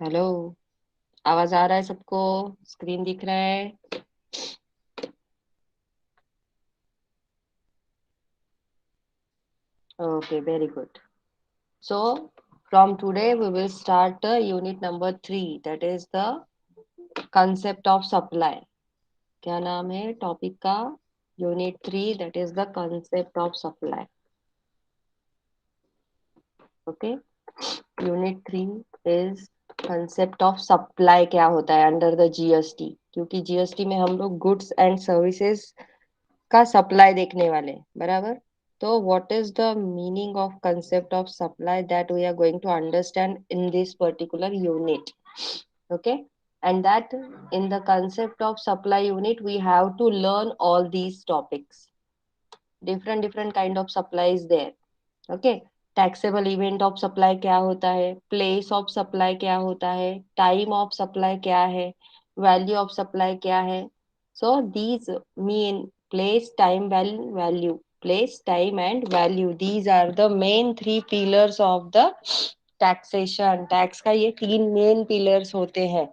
Hello. आवाज आ रहा है सबको? स्क्रीन दिख रहा है? Okay, very good. So from today we will start unit number 3, that is the concept of supply. क्या नाम है टॉपिक का? Unit 3, that is the concept of supply. Okay, unit 3 is concept of supply. क्या होता है under the GST? क्योंकि GST में हम लोग गुड्स एंड सर्विसेज का सप्लाई देखने वाले हैं, बराबर। तो what is the meaning of concept of supply that we are going to understand in this particular unit? okay, and that in the concept of supply unit we have to learn all these topics. Different kind of supply is there. Okay, taxable event of supply क्या होता है, place of supply क्या होता है, time of supply क्या है, value of supply क्या है। So these mean place time value, place time and value, these are the main 3 pillars of the taxation. Tax का ये 3 मेन पिलर्स होते हैं,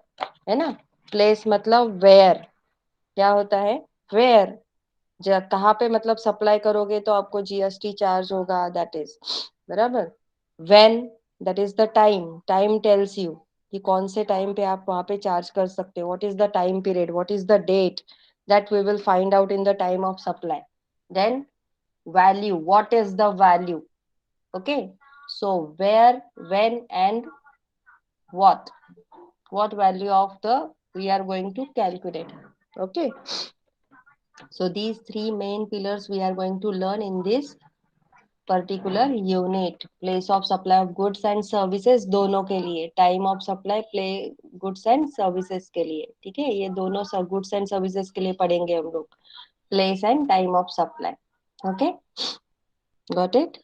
है ना। प्लेस मतलब वेयर, क्या होता है? वेयर। कहाँ पे मतलब सप्लाई करोगे तो आपको जीएसटी चार्ज होगा, दैट इज बराबर। When, that is the time, time tells you कि कौन से टाइम पे आप वहां पे चार्ज कर सकते हो, what is the time period, what is the date, that we will find out in the time of supply. Then value, what is the value? Okay, so where, when and what value of the we are going to calculate. Okay, so these 3 main pillars we are going to learn in this particular unit. Place of supply of goods and services दोनों के लिए, time of supply play goods and services के लिए, ठीक है। ये दोनों goods and services के लिए पढ़ेंगे हम लोग, place and time of supply. Okay, got it?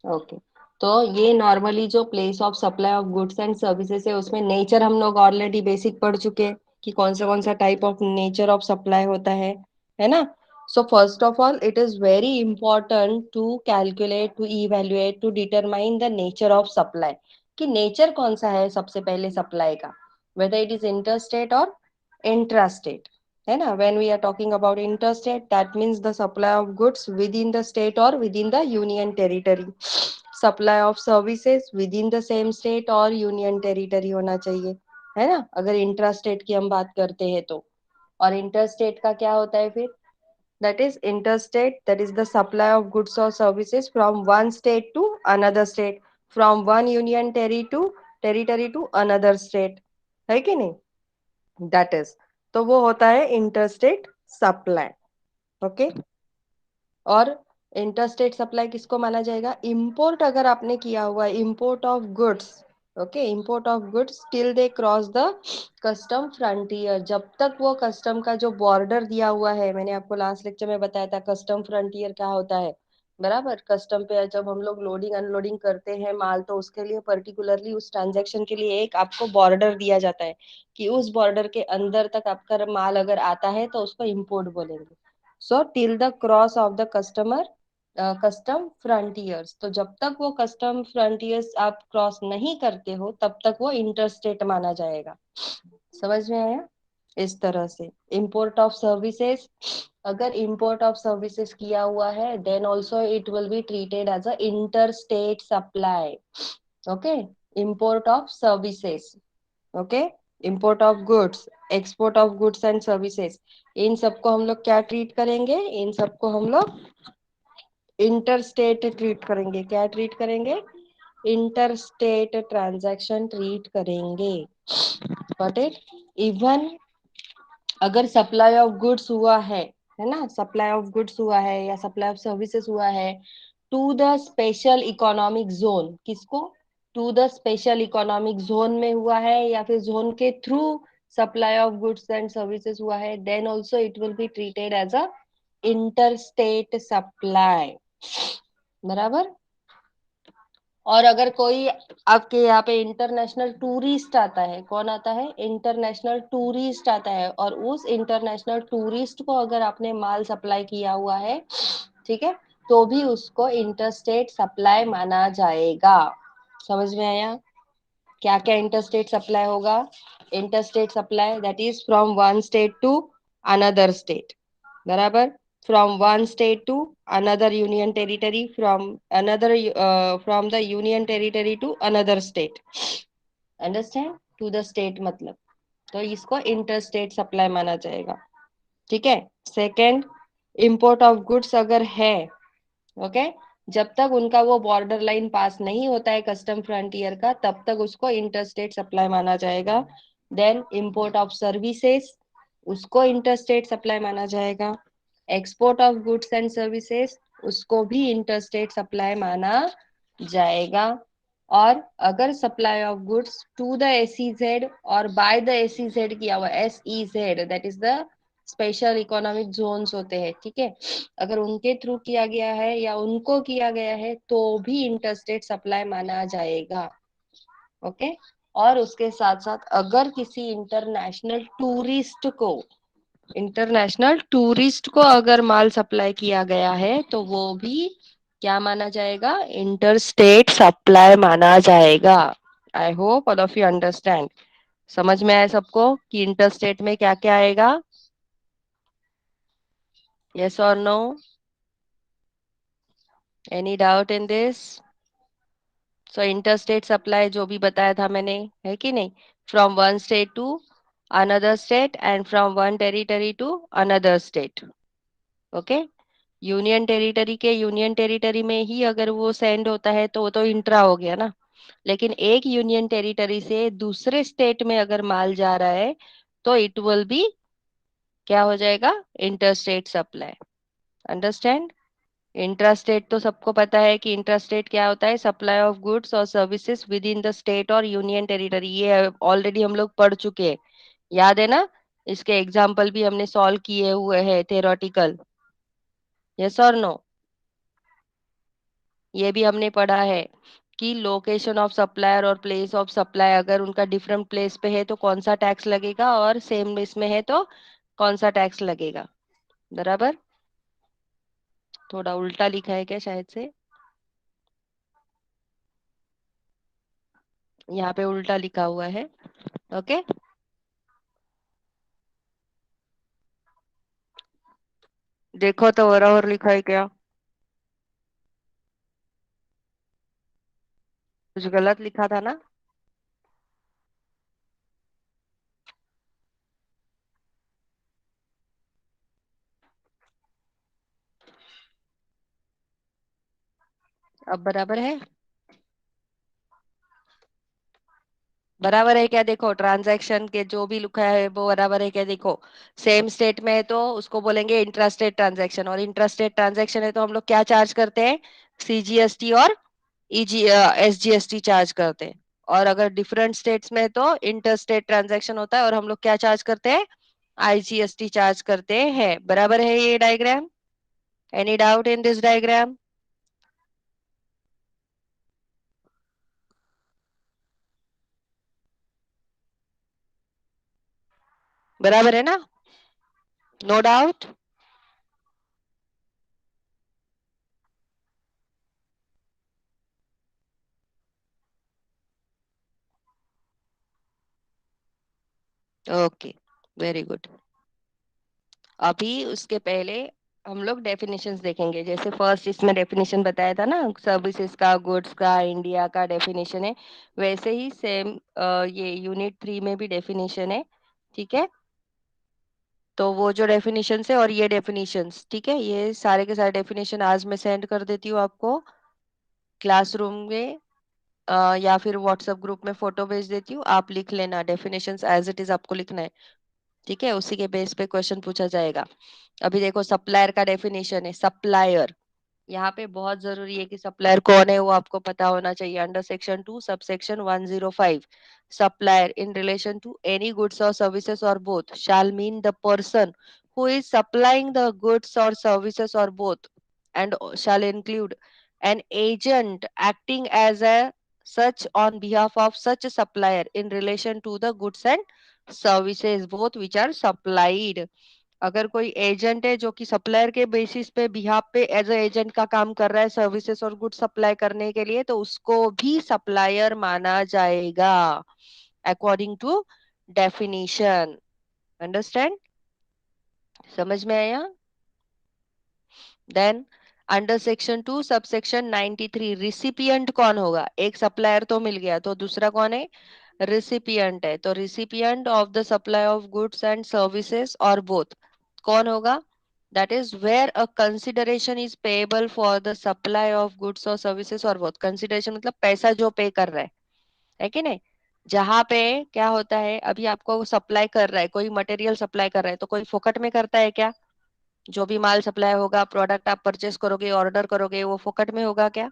Okay, तो ये नॉर्मली जो place of supply of goods and services है उसमें नेचर हम लोग ऑलरेडी बेसिक पढ़ चुके हैं कि कौन सा type of nature of supply होता है ना। So first of all it is very important to calculate, to evaluate, to determine the nature of supply, कि नेचर कौन सा है सबसे पहले सप्लाई का, वेदर इट इज इंटरस्टेट और इंट्रास्टेट, है ना। When we are talking about interstate, that means the supply of goods within the state और within the union territory. Supply of services with in the same state और union territory होना चाहिए, है ना, अगर intra state की हम बात करते हैं तो। और इंटर स्टेट का क्या होता है फिर? That is interstate, that is the supply of goods और services from one state to another state, from one union territory to another state, है कि नहीं? दैट इज, तो वो होता है इंटरस्टेट सप्लाई। ओके, और इंटरस्टेट सप्लाई किसको माना जाएगा? इंपोर्ट अगर आपने किया हुआ है, import of goods, okay, import of goods till they cross the custom frontier, जब तक वो कस्टम का जो बॉर्डर दिया हुआ है, मैंने आपको लास्ट लेक्चर में बताया था कस्टम फ्रंटियर क्या होता है, बराबर। कस्टम पे जब हम लोग लोडिंग अनलोडिंग करते हैं माल, तो उसके लिए पर्टिकुलरली उस ट्रांजेक्शन के लिए एक आपको बॉर्डर दिया जाता है कि उस बॉर्डर के अंदर तक आपका माल अगर आता है तो उसको इंपोर्ट बोलेंगे। So till the cross of the custom frontiers, तो जब तक वो कस्टम फ्रंटियर्स आप क्रॉस नहीं करते हो तब तक वो इंटरस्टेट माना जाएगा। समझ में आया? इस तरह से इंपोर्ट ऑफ सर्विसेज, अगर इंपोर्ट ऑफ सर्विसेज किया हुआ है then also it will be treated as a interstate supply. Okay, import of services, okay, import of goods, export of goods and services, इन सबको हम लोग क्या ट्रीट करेंगे? इन सबको हम लोग इंटरस्टेट ट्रीट करेंगे। क्या ट्रीट करेंगे? इंटरस्टेट ट्रांजैक्शन ट्रीट करेंगे। Got it? इवन अगर सप्लाई ऑफ गुड्स हुआ है ना, सप्लाई ऑफ गुड्स हुआ है या सप्लाई ऑफ सर्विसेज हुआ है to the special economic zone, किसको? To the special economic zone में हुआ है या फिर जोन के through supply of goods and services हुआ है, then also it will be treated as a interstate supply, बराबर। और अगर कोई आपके यहाँ पे इंटरनेशनल टूरिस्ट आता है, कौन आता है? इंटरनेशनल टूरिस्ट आता है, और उस इंटरनेशनल टूरिस्ट को अगर आपने माल सप्लाई किया हुआ है, ठीक है, तो भी उसको इंटरस्टेट सप्लाई माना जाएगा। समझ में आया? क्या क्या इंटरस्टेट सप्लाई होगा? Interstate supply that is from one state to another state, बराबर, from one state to another union territory, from another from the union territory to another state, understand, to the state मतलब, तो इसको interstate supply माना जाएगा। ठीक है। Second, import of goods अगर है, ओके, जब तक उनका वो बॉर्डर लाइन पास नहीं होता है कस्टम फ्रंटियर का, तब तक उसको इंटरस्टेट सप्लाई माना जाएगा। देन इंपोर्ट ऑफ सर्विसेज, उसको इंटरस्टेट सप्लाई माना जाएगा। Export of goods and services, उसको भी इंटरस्टेट सप्लाई माना जाएगा। और अगर supply of goods to the SEZ और बाय द एसईजेड किया हुआ, SEZ that is the special economic zones होते हैं, ठीक है, अगर उनके थ्रू किया गया है या उनको किया गया है तो भी इंटरस्टेट सप्लाई माना जाएगा। ओके। और उसके साथ साथ अगर किसी इंटरनेशनल टूरिस्ट को अगर माल सप्लाई किया गया है तो वो भी क्या माना जाएगा? इंटरस्टेट सप्लाई माना जाएगा। I hope all of you understand. समझ में आया सबको कि इंटरस्टेट में क्या क्या आएगा? यस और no? Any doubt in this? So interstate supply जो भी बताया था मैंने, है कि नहीं, from one state to another state and from one territory to another state. Okay. Union territory में ही अगर वो सेंड होता है तो वो तो इंट्रा हो गया ना, लेकिन एक यूनियन टेरिटरी से दूसरे स्टेट में अगर माल जा रहा है तो इट विल बी क्या हो जाएगा? Interstate supply. अंडरस्टैंड? इंट्रास्टेट तो सबको पता है कि इंट्रास्टेट क्या होता है, सप्लाई ऑफ गुड्स और services with in the state और यूनियन टेरिटरी, ये ऑलरेडी हम लोग पढ़ चुके हैं, याद है ना? इसके एग्जाम्पल भी हमने सॉल्व किए हुए हैं थेरोटिकल। यस और नो? ये भी हमने पढ़ा है कि लोकेशन ऑफ सप्लायर और प्लेस ऑफ सप्लाई, अगर उनका डिफरेंट प्लेस पे है तो कौन सा टैक्स लगेगा, और सेम इसमें है तो कौन सा टैक्स लगेगा, बराबर। थोड़ा उल्टा लिखा है क्या शायद से? यहाँ पे उल्टा लिखा हुआ है। ओके। देखो तो बराबर लिखा है क्या? कुछ गलत लिखा था ना? अब बराबर है? बराबर है क्या? देखो ट्रांजैक्शन के जो भी लिखा है वो बराबर है क्या? देखो, सेम स्टेट में है तो उसको बोलेंगे इंट्रास्टेट ट्रांजैक्शन, और इंट्रास्टेट ट्रांजैक्शन है तो हम लोग क्या चार्ज करते हैं? सीजीएसटी और ईजी एसजीएसटी चार्ज करते हैं। और अगर डिफरेंट स्टेट्स में है तो इंटरस्टेट ट्रांजैक्शन होता है और हम लोग क्या चार्ज करते हैं? आईजीएसटी चार्ज करते हैं। बराबर है ये diagram? Any doubt in this diagram? बराबर है ना? No doubt? Okay, very good. अभी उसके पहले हम लोग डेफिनेशंस देखेंगे। जैसे फर्स्ट इसमें डेफिनेशन बताया था ना सर्विसेज का, गुड्स का, इंडिया का डेफिनेशन है, वैसे ही सेम ये यूनिट 3 में भी डेफिनेशन है। ठीक है। तो वो जो डेफिनेशंस है और ये डेफिनेशंस, ठीक है, ये सारे के सारे डेफिनेशन आज मैं सेंड कर देती हूँ आपको क्लासरूम में, या फिर व्हाट्सएप ग्रुप में फोटो भेज देती हूँ, आप लिख लेना डेफिनेशंस एज इट इज, आपको लिखना है। ठीक है, उसी के बेस पे क्वेश्चन पूछा जाएगा। अभी देखो सप्लायर का डेफिनेशन है, सप्लायर, यहाँ पे बहुत जरूरी है कि सप्लायर कौन है वो आपको पता होना चाहिए। Under section 2 sub section 105, supplier in relation to any goods और सर्विसेज और both shall mean the person who is supplying the goods or services or both, and shall include an agent acting as a such on behalf of such a supplier in relation to the goods and services both which are supplied. अगर कोई agent है जो कि supplier के basis पे behalf पे as a agent का काम कर रहा है सर्विसेज और गुड सप्लाई करने के लिए, तो उसको भी सप्लायर माना जाएगा अकॉर्डिंग टू डेफिनेशन। अंडरस्टैंड? समझ में आया? Then under section 2 subsection 93 recipient कौन होगा? एक सप्लायर तो मिल गया, तो दूसरा कौन है? रिसिपिएंट है। तो recipient of the supply of goods and services और बोथ कौन होगा? That is where a consideration is payable for the supply of goods और सर्विसेज और बोथ। कंसिडरेशन मतलब पैसा जो पे कर रहा है कि नहीं? जहां पे क्या होता है, अभी आपको सप्लाई कर रहा है, कोई मटेरियल सप्लाई कर रहा है, तो कोई फोकट में करता है क्या? जो भी माल सप्लाई होगा, प्रोडक्ट आप परचेस करोगे, ऑर्डर करोगे, वो फोकट में होगा क्या?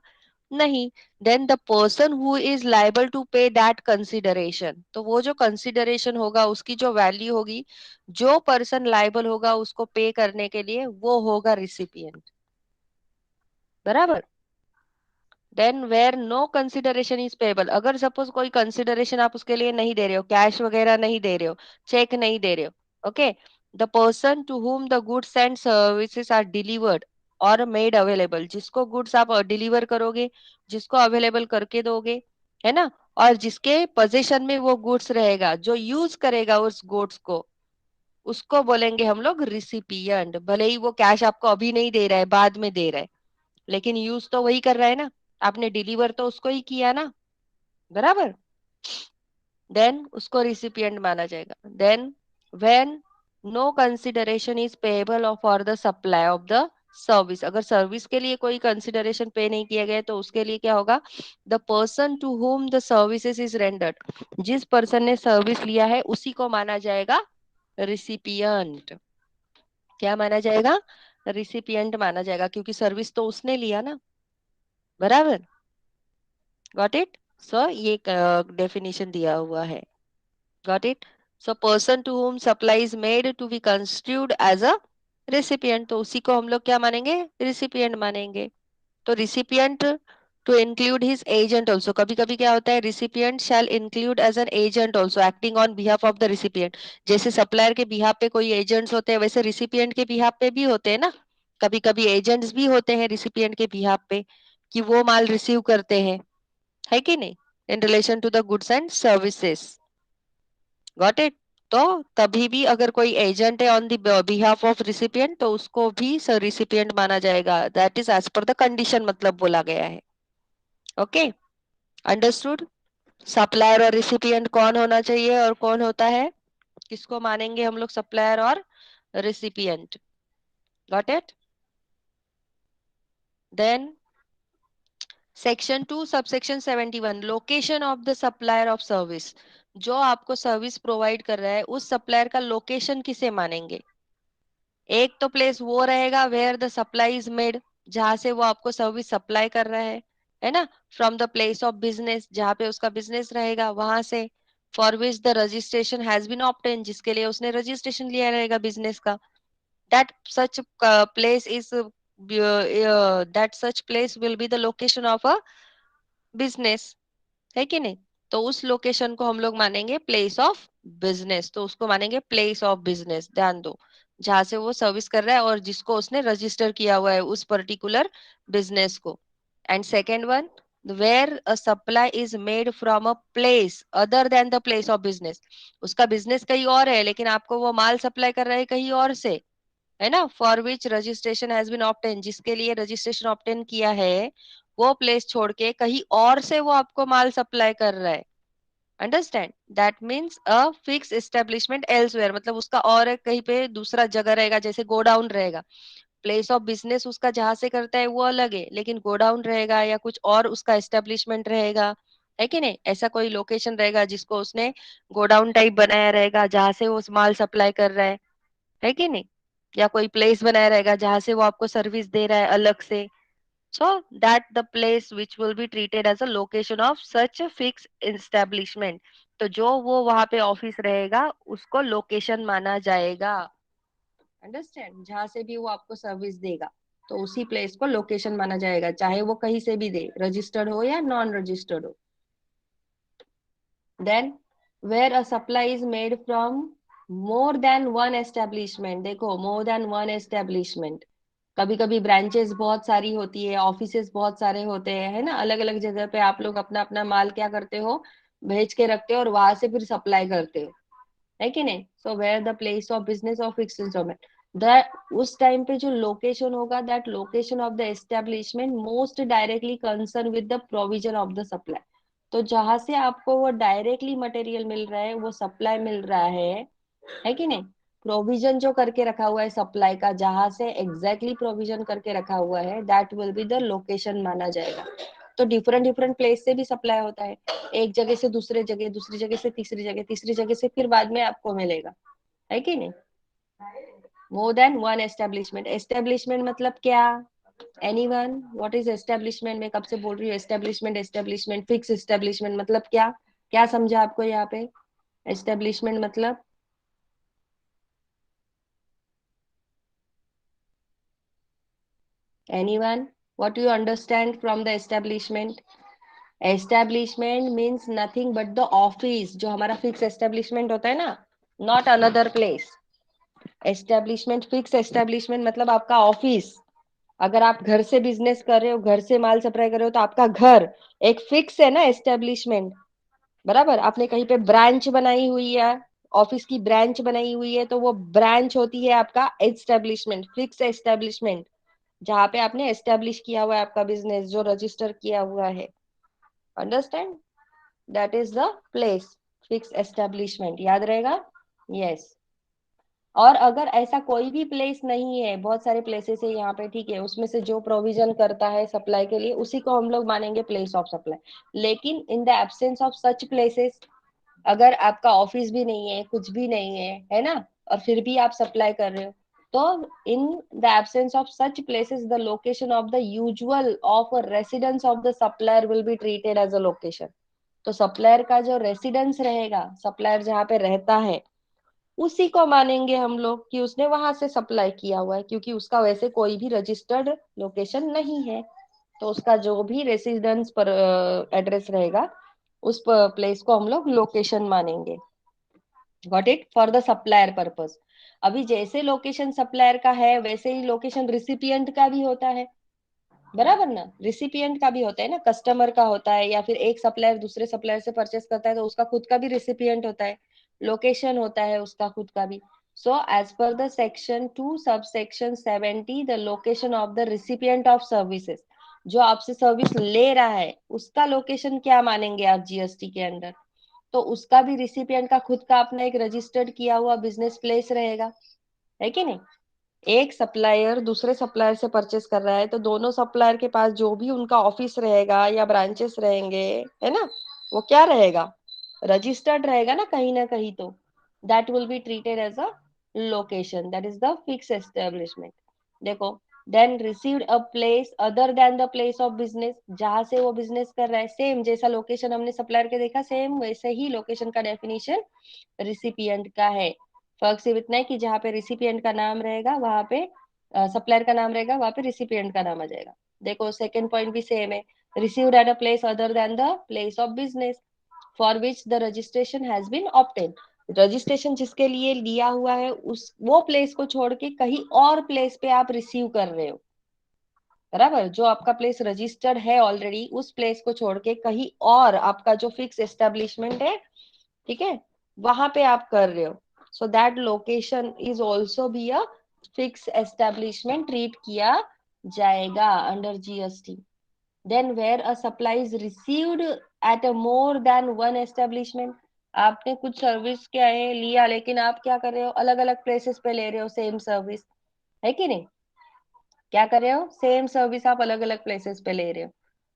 नहीं। Then the person who is liable to pay that consideration, तो वो जो कंसिडरेशन होगा उसकी जो वैल्यू होगी, जो पर्सन लाइबल होगा उसको पे करने के लिए, वो होगा रिसिपिएंट। बराबर? Then where no consideration is payable, अगर सपोज कोई कंसिडरेशन आप उसके लिए नहीं दे रहे हो, कैश वगैरह नहीं दे रहे हो, चेक नहीं दे रहे हो, okay, the person to whom the goods and services are delivered or made available, जिसको गुड्स आप डिलीवर करोगे, जिसको अवेलेबल करके दोगे, है ना, और जिसके पोजीशन में वो गुड्स रहेगा, जो यूज करेगा उस गुड्स को, उसको बोलेंगे हम लोग रिसिपिएंट। भले ही वो कैश आपको अभी नहीं दे रहा है, बाद में दे रहा है, लेकिन यूज तो वही कर रहा है ना, आपने डिलीवर तो उसको ही किया ना। बराबर? देन उसको रिसिपिएंट माना जाएगा। Then when no consideration is payable for the supply of the service, अगर सर्विस के लिए कोई कंसिडरेशन पे नहीं किया गया तो उसके लिए क्या होगा? The person to whom the services is rendered, जिस पर्सन ने सर्विस लिया है उसी को माना जाएगा रिसिपिएंट। क्या माना जाएगा? रिसिपिएंट माना जाएगा, क्योंकि सर्विस तो उसने लिया ना। बराबर? Got it? सो ये डेफिनेशन दिया हुआ है। Got it? So person to whom supply is made to be construed as a recipient, तो उसी को हम लोग क्या मानेंगे? रिसिपिएंट मानेंगे। तो recipient to include his agent also, कभी कभी क्या होता है, recipient shall include as an agent also acting on behalf of the recipient. जैसे सप्लायर के बिहाफ पे कोई एजेंट्स होते हैं, वैसे रिसिपिएंट के बिहाफ पे भी होते हैं ना। कभी कभी एजेंट्स भी होते हैं रिसिपिएंट के बिहाफ पे, कि वो माल रिसीव करते हैं, है कि नहीं, in relation to the goods and services. Got it? तो तभी भी अगर कोई एजेंट है on the behalf of recipient, तो उसको भी रिसिपिएंट माना जाएगा। That is as per the condition, मतलब बोला गया है। Okay, understood? सप्लायर और रिसिपिएंट कौन होना चाहिए और कौन होता है, किसको मानेंगे हम लोग सप्लायर और recipient? Got it? Then section 2 subsection 71 location of the supplier of service, जो आपको सर्विस प्रोवाइड कर रहा है उस सप्लायर का लोकेशन किसे मानेंगे? एक तो प्लेस वो रहेगा where the supply is made, जहां से वो आपको सर्विस सप्लाई कर रहा है ना, from the place of business, जहां पे उसका बिजनेस रहेगा वहां से, for which the registration has been obtain, जिसके लिए उसने रजिस्ट्रेशन लिया रहेगा बिजनेस का, that such place is that such place will be the location of a business, है कि नहीं? तो उस लोकेशन को हम लोग मानेंगे प्लेस ऑफ बिजनेस, तो उसको मानेंगे प्लेस ऑफ बिजनेस, ध्यान दो, जहां से वो सर्विस कर रहा है और जिसको उसने रजिस्टर किया हुआ है उस पर्टिकुलर बिजनेस को। And second one, where a supply is made from a place other than the place of business, उसका बिजनेस कहीं और है लेकिन आपको वो माल सप्लाई कर रहा है कहीं और से, है ना, for which registration has been obtain, जिसके लिए रजिस्ट्रेशन ऑब्टेन किया है, वो प्लेस छोड़ के कहीं और से वो आपको माल सप्लाई कर रहा है। Understand? That means a fix establishment elsewhere, मतलब उसका और एक कहीं पे दूसरा जगह रहेगा, जैसे गोडाउन रहेगा। प्लेस ऑफ बिजनेस उसका जहां से करता है वो अलग है, लेकिन गोडाउन रहेगा या कुछ और उसका एस्टेब्लिशमेंट रहेगा, है कि नहीं? ऐसा कोई लोकेशन रहेगा जिसको उसने गोडाउन टाइप बनाया रहेगा, जहां से वो माल सप्लाई कर रहा है कि नहीं? या कोई प्लेस बनाया रहेगा जहां से वो आपको सर्विस दे रहा है अलग से, so that the place which will be treated as a location of such a fixed establishment, तो जो वो वहां पे ऑफिस रहेगा उसको लोकेशन माना जाएगा। अंडरस्टैंड? जहां से भी वो आपको सर्विस देगा तो उसी प्लेस को लोकेशन माना जाएगा, चाहे वो कहीं से भी दे, रजिस्टर्ड हो या नॉन रजिस्टर्ड हो। Then where a supply is made from more than one establishment, देखो मोर देन वन एस्टेब्लिशमेंट, कभी कभी ब्रांचेस बहुत सारी होती है, ऑफिसेस बहुत सारे होते हैं, है ना, अलग अलग जगह पे आप लोग अपना अपना माल क्या करते हो, भेज के रखते हो और वहां से फिर सप्लाई करते हो, है कि नहीं। So where the place of business of fix installment, the उस टाइम पे जो लोकेशन होगा, that location of the establishment most directly concern with the provision of the supply. तो जहां से आपको वो डायरेक्टली मटेरियल मिल रहा है, वो सप्लाई मिल रहा है कि नहीं, प्रोविजन जो करके रखा हुआ है सप्लाई का, जहां से एग्जैक्टली प्रोविजन करके रखा हुआ है, that will be the location माना जाएगा। तो डिफरेंट डिफरेंट प्लेस से भी सप्लाई होता है, एक जगह से दूसरे जगह, दूसरी जगह से तीसरी जगह, तीसरी जगह से फिर बाद में आपको मिलेगा, है कि नहीं। मोर देन वन एस्टेब्लिशमेंट, एस्टेब्लिशमेंट मतलब क्या, एनीवन, व्हाट इज एस्टेब्लिशमेंट, मैं कब से बोल रही हूँ एस्टेब्लिशमेंट एस्टेब्लिशमेंट, फिक्स एस्टेब्लिशमेंट मतलब क्या, क्या समझा आपको यहाँ पे, एस्टेब्लिशमेंट मतलब, anyone, what you understand from the establishment? Establishment means nothing but the office, जो हमारा फिक्स एस्टेब्लिशमेंट होता है ना, not another place. Establishment, fix establishment मतलब आपका ऑफिस। अगर आप घर से बिजनेस कर रहे हो, घर से माल सप्लाई कर रहे हो, तो आपका घर एक फिक्स है ना एस्टेब्लिशमेंट, बराबर। आपने कहीं पे ब्रांच बनाई हुई है, ऑफिस की ब्रांच बनाई हुई है, तो वो ब्रांच होती है आपका एस्टेब्लिशमेंट, फिक्स एस्टेब्लिशमेंट, जहां पे आपने एस्टेब्लिश किया हुआ है आपका बिजनेस, जो रजिस्टर किया हुआ है, understand, that is the place, fix establishment, याद रहेगा। यस। और अगर ऐसा कोई भी प्लेस नहीं है, बहुत सारे प्लेसेस है यहाँ पे, ठीक है, उसमें से जो प्रोविजन करता है सप्लाई के लिए, उसी को हम लोग मानेंगे प्लेस ऑफ सप्लाई। लेकिन in the absence of such places, अगर आपका ऑफिस भी नहीं है, कुछ भी नहीं है ना, और फिर भी आप सप्लाई कर रहे हो, तो in the absence of such places, the location of the usual of residence of the supplier will be treated as a location. तो सप्लायर का जो रेसिडेंस रहेगा, सप्लायर जहाँ पे रहता है, उसी को मानेंगे हम लोग कि उसने वहां से सप्लाई किया हुआ है, क्योंकि उसका वैसे कोई भी रजिस्टर्ड लोकेशन नहीं है। तो उसका जो भी रेसिडेंस पर एड्रेस रहेगा, उस प्लेस को हम लोग लोकेशन मानेंगे। Got it, for the supplier purpose. अभी जैसे लोकेशन सप्लायर का है, वैसे ही लोकेशन रिसिपिएंट का भी होता है, बराबर ना, रिसिपिएंट का भी होता है ना, कस्टमर का होता है, या फिर एक सप्लायर दूसरे सप्लायर से परचेस करता है, तो उसका खुद का भी रिसिपिएंट होता है, लोकेशन होता है उसका खुद का भी। So as per the section 2 sub section 70, the location of the recipient of services, जो आपसे सर्विस ले रहा है, उसका लोकेशन क्या मानेंगे आप जीएसटी के अंदर, तो उसका भी रिसिपिएंट का खुद का अपना एक रजिस्टर्ड किया हुआ बिजनेस प्लेस रहेगा, है कि नहीं। एक सप्लायर दूसरे सप्लायर से परचेस कर रहा है, तो दोनों सप्लायर के पास जो भी उनका ऑफिस रहेगा या ब्रांचेस रहेंगे, है ना, वो क्या रहेगा, रजिस्टर्ड रहेगा ना कहीं, तो that will be treated as a location, that is the fix establishment. देखो, then received a place other than the place of business, जहां से वो बिजनेस कर रहा है, सेम जैसा लोकेशन हमने सप्लायर के देखा, सेम वैसे ही लोकेशन का डेफिनेशन रिसिपिएंट का है। फर्क सिर्फ इतना है कि जहाँ पे रिसिपिएंट का नाम रहेगा, वहां पे सप्लायर का नाम रहेगा, वहां पे रिसिपिएंट का नाम आ जाएगा। देखो सेकंड पॉइंट भी सेम है, received at a place other than the place of business for which the registration has been obtain, registration जिसके लिए लिया हुआ है, उस वो प्लेस को छोड़ के कहीं और प्लेस पे आप रिसीव कर रहे हो, बराबर, जो आपका प्लेस रजिस्टर्ड है ऑलरेडी, उस प्लेस को छोड़ के कहीं और आपका जो फिक्स एस्टेब्लिशमेंट है, ठीक है, वहां पे आप कर रहे हो, so that location is also be a fix establishment, treat किया जाएगा under GST. Then where a supply is received at a more than one establishment, आपने कुछ सर्विस क्या है लिया, लेकिन आप क्या कर रहे हो, अलग अलग प्लेसेस पे ले रहे हो सेम सर्विस, है कि नहीं, क्या कर रहे हो, सेम सर्विस आप अलग अलग प्लेसेस पे ले रहे हो।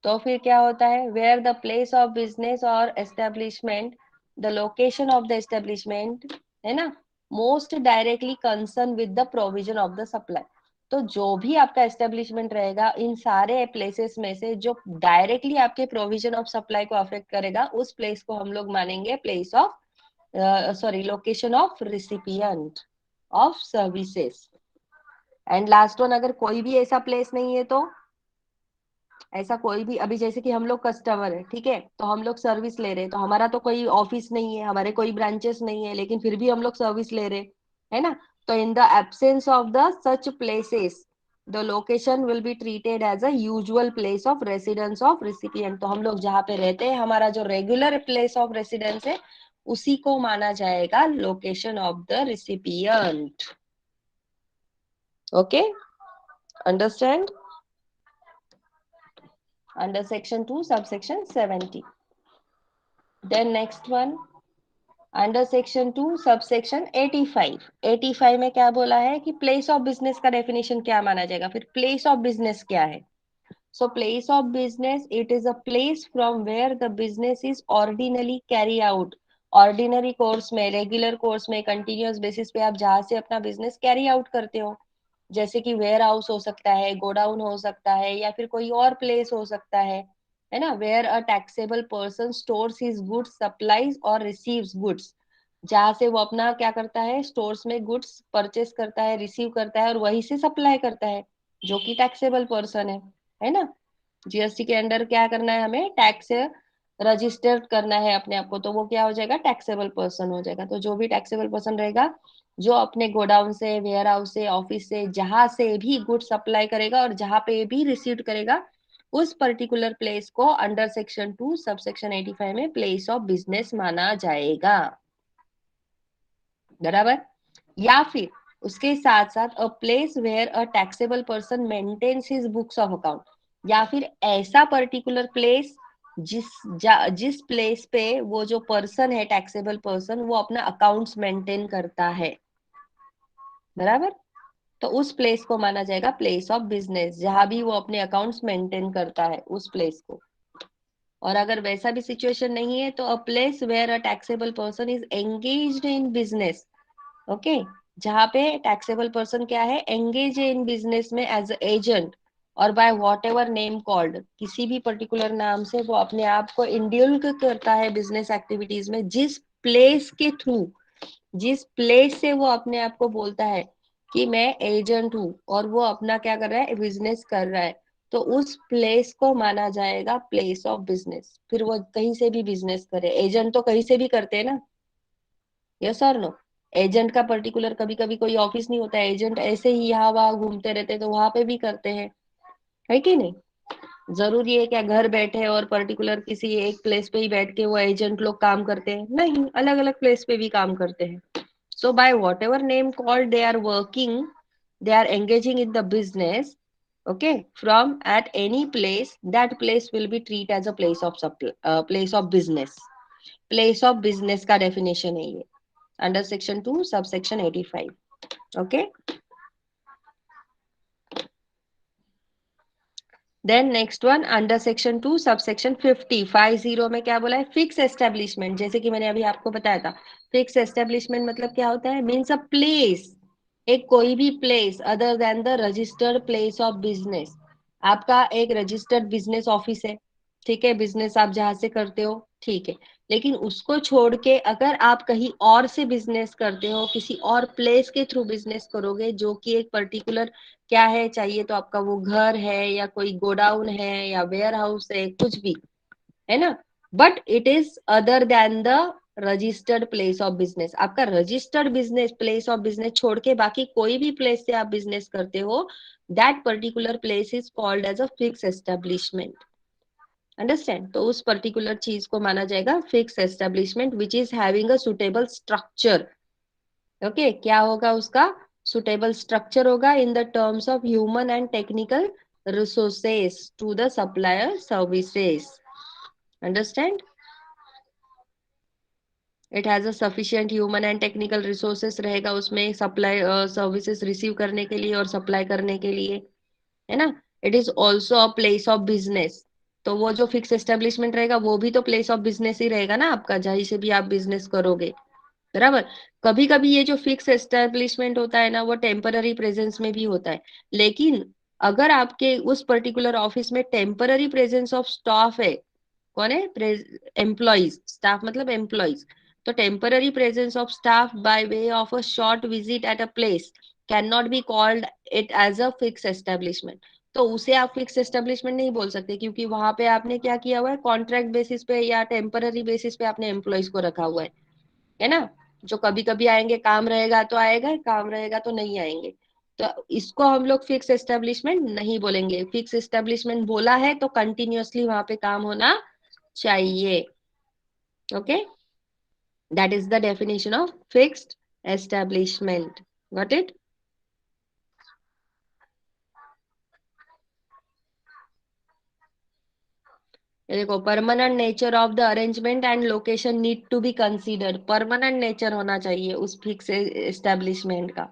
तो फिर क्या होता है, where the place of business और establishment, the location of the establishment, है ना, most directly concern with the provision of the supply. तो जो भी आपका एस्टेब्लिशमेंट रहेगा, इन सारे प्लेसेस में से जो डायरेक्टली आपके प्रोविजन ऑफ सप्लाई को अफेक्ट करेगा, उस प्लेस को हम लोग मानेंगे place of, sorry, location of recipient of services. And last one, अगर कोई भी ऐसा प्लेस नहीं है तो ऐसा कोई भी, अभी जैसे कि हम लोग कस्टमर है, ठीक है, तो हम लोग सर्विस ले रहे हैं, तो हमारा तो कोई ऑफिस नहीं है, हमारे कोई ब्रांचेस नहीं है, लेकिन फिर भी हम लोग सर्विस ले रहे हैं, है ना। तो in the absence of the such places the location will be treated as a usual place of residence of recipient. तो हम लोग जहाँ पे रहते हैं, हमारा जो रेगुलर प्लेस ऑफ रेसिडेंस है, उसी को माना जाएगा location of the recipient. Okay, understand? Under section 2 subsection 70। Then next one, under section 2 subsection 85। 85 में क्या बोला है कि प्लेस ऑफ बिजनेस का डेफिनेशन क्या माना जाएगा। फिर प्लेस ऑफ बिजनेस क्या है? So place of business, it is a place from where the business is ordinary carry out. Ordinary course में, रेगुलर कोर्स में, कंटिन्यूअस बेसिस पे आप जहां से अपना बिजनेस कैरी आउट करते हो, जैसे कि वेयर हाउस हो सकता है, गोडाउन हो सकता है, या फिर कोई और प्लेस हो सकता है ना। Where a taxable person stores his goods, supplies or receives goods, जहां से वो अपना क्या करता है, स्टोर्स में गुड्स परचेस करता है, रिसीव करता है और वहीं से सप्लाई करता है, जो कि टैक्सेबल पर्सन है ना। जीएसटी के अंडर क्या करना है, हमें टैक्स रजिस्टर्ड करना है अपने आप को, तो वो क्या हो जाएगा, टैक्सेबल पर्सन हो जाएगा। तो जो भी टैक्सेबल पर्सन रहेगा, जो अपने गोडाउन से, वेयर हाउस से, ऑफिस से, जहां से भी गुड सप्लाई करेगा और जहां पे भी रिसीव करेगा, उस पर्टिकुलर प्लेस को अंडर सेक्शन 2 सबसेक्शन 85 में प्लेस ऑफ बिजनेस माना जाएगा। बराबर। या फिर उसके साथ साथ a place where a taxable person maintains his books of account, या फिर ऐसा पर्टिकुलर प्लेस जिस प्लेस पे वो जो पर्सन है, टैक्सेबल पर्सन, वो अपना अकाउंट्स मेंटेन करता है। बराबर। तो उस प्लेस को माना जाएगा प्लेस ऑफ बिजनेस, जहां भी वो अपने अकाउंट्स मेंटेन करता है उस प्लेस को। और अगर वैसा भी सिचुएशन नहीं है, तो a place where a taxable person is engaged in business. Okay, जहाँ पे टैक्सेबल पर्सन क्या है, एंगेज इन बिजनेस में as agent or by whatever name called, किसी भी पर्टिकुलर नाम से वो अपने आप को इंड्यूल करता है बिजनेस एक्टिविटीज में, जिस प्लेस के थ्रू, जिस प्लेस से वो अपने आप को बोलता है कि मैं एजेंट हूँ और वो अपना क्या कर रहा है, बिजनेस कर रहा है, तो उस प्लेस को माना जाएगा प्लेस ऑफ बिजनेस। फिर वो कहीं से भी बिजनेस करे, एजेंट तो कहीं से भी करते हैं ना, यस और नो। एजेंट का पर्टिकुलर कभी कभी कोई ऑफिस नहीं होता है, एजेंट ऐसे ही यहाँ वहां घूमते रहते हैं, तो वहां पे भी करते हैं, है कि नहीं। जरूरी है क्या घर बैठे और पर्टिकुलर किसी एक प्लेस पे ही बैठ के वो एजेंट लोग काम करते हैं? नहीं, अलग अलग प्लेस पे भी काम करते हैं। So by whatever name called they are working, they are engaging in the business, okay, from at any place, that place will be treated as a place of place of business। place of business का definition है ये, under section 2 subsection 85। Okay, then next one, under section 2 subsection 50। में क्या बोला है, fix establishment. जैसे कि मैंने अभी आपको बताया था, फिक्स एस्टेब्लिशमेंट मतलब क्या होता है, मीन्स अ प्लेस, एक कोई भी place other than the registered place of business. आपका एक रजिस्टर्ड बिजनेस ऑफिस है, ठीक है, बिजनेस आप जहां से करते हो, ठीक है, लेकिन उसको छोड़ के अगर आप कहीं और से बिजनेस करते हो, किसी और प्लेस के थ्रू बिजनेस करोगे, जो कि एक पर्टिकुलर क्या है, चाहिए तो आपका वो घर है या कोई गोडाउन है या वेयर हाउस है, कुछ भी, है ना, but it is other than the registered place of business. आपका registered business place of business छोड़ के बाकी कोई भी प्लेस से आप बिजनेस करते हो, that particular place is called as a fix establishment. Understand? तो उस पर्टिकुलर चीज को माना जाएगा fix establishment which is having a suitable structure. Okay, क्या होगा उसका, सुटेबल स्ट्रक्चर होगा in the terms of human and technical resources to the supplier services. Understand? It has a sufficient human and technical resources रहेगा उसमें, supply services receive करने के लिए और सप्लाई करने के लिए, है ना। It is also a place of business. तो वो जो फिक्स एस्टेब्लिशमेंट रहेगा वो भी तो प्लेस ऑफ बिजनेस ही रहेगा ना आपका, जहीं से भी आप बिजनेस करोगे। बराबर। कभी कभी ये जो फिक्स एस्टेब्लिशमेंट होता है ना, वो टेम्पररी प्रेजेंस में भी होता है, लेकिन अगर आपके उस पर्टिकुलर ऑफिस में टेम्पररी प्रेजेंस ऑफ स्टाफ है, कौन है, एम्प्लॉइज, स्टाफ मतलब एम्प्लॉइज, तो temporary presence of staff by way of a short visit at a place can not be called it as a fix establishment. तो उसे आप fix establishment नहीं बोल सकते, क्योंकि वहां पे आपने क्या किया हुआ है, कॉन्ट्रैक्ट बेसिस पे या टेम्पररी बेसिस पे आपने एम्प्लॉयज को रखा हुआ है ना। जो कभी कभी आएंगे, काम रहेगा तो आएगा, काम रहेगा तो नहीं आएंगे। तो इसको हम लोग फिक्स एस्टेब्लिशमेंट नहीं बोलेंगे। फिक्स एस्टेब्लिशमेंट बोला है तो कंटिन्यूअसली वहां पे काम होना चाहिए। Okay, that is the definition of fixed establishment. Got it? देखो, permanent nature of the arrangement and location need to be considered. Permanent nature होना चाहिए उस फिक्स एस्टेब्लिशमेंट का।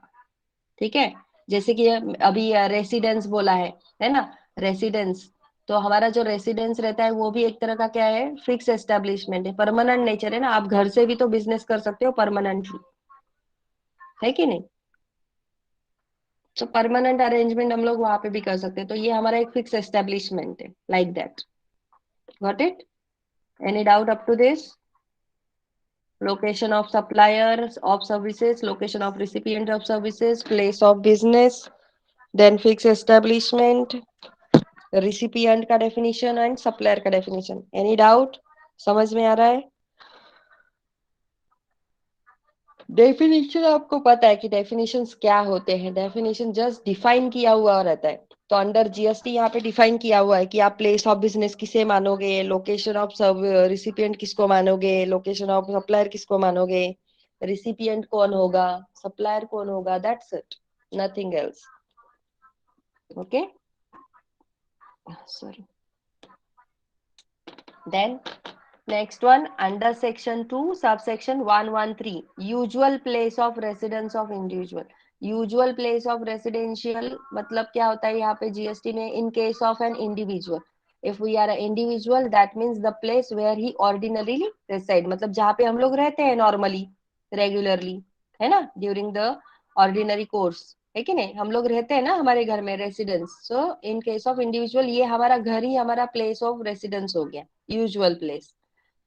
ठीक है, जैसे कि अभी रेसिडेंस बोला है ना, रेसिडेंस। तो हमारा जो रेसिडेंस रहता है वो भी एक तरह का क्या है, फिक्स एस्टेब्लिशमेंट है, परमानेंट नेचर है ना। आप घर से भी तो बिजनेस कर सकते हो परमानेंटली, है कि नहीं? तो परमानेंट अरेंजमेंट हम लोग वहां पे भी कर सकते हैं, तो ये हमारा एक फिक्स एस्टेब्लिशमेंट है, like that. Got it? Any doubt up to this? Location of suppliers of services, location of recipient of services, place of business, then fixed establishment, recipient का definition and supplier का definition. Any doubt? समझ में आ रहा है? Definition आपको पता है कि डेफिनेशंस क्या होते हैं। डेफिनेशन जस्ट डिफाइन किया हुआ रहता है। तो अंडर जीएसटी यहाँ पे डिफाइन किया हुआ है कि आप प्लेस ऑफ बिजनेस किसे मानोगे, लोकेशन ऑफ सब रिसिपिएंट किसको मानोगे, लोकेशन ऑफ सप्लायर किसको मानोगे, रिसिपिएंट कौन होगा, सप्लायर कौन होगा, that's it, nothing else. Okay, sorry. Then next one, under section 2 subsection 113, usual place of residence of individual. usual place of residential मतलब क्या होता है यहाँ पे जीएसटी में? in case of an individual, if we are an individual, that means the place where he ordinarily reside, मतलब जहाँ पे हम लोग रहते हैं normally, regularly, है ना, during the ordinary course, है कि नहीं? हम लोग रहते हैं ना हमारे घर में, residence. So in case of individual, ये हमारा घर ही हमारा प्लेस ऑफ रेसिडेंस हो गया, यूजुअल प्लेस।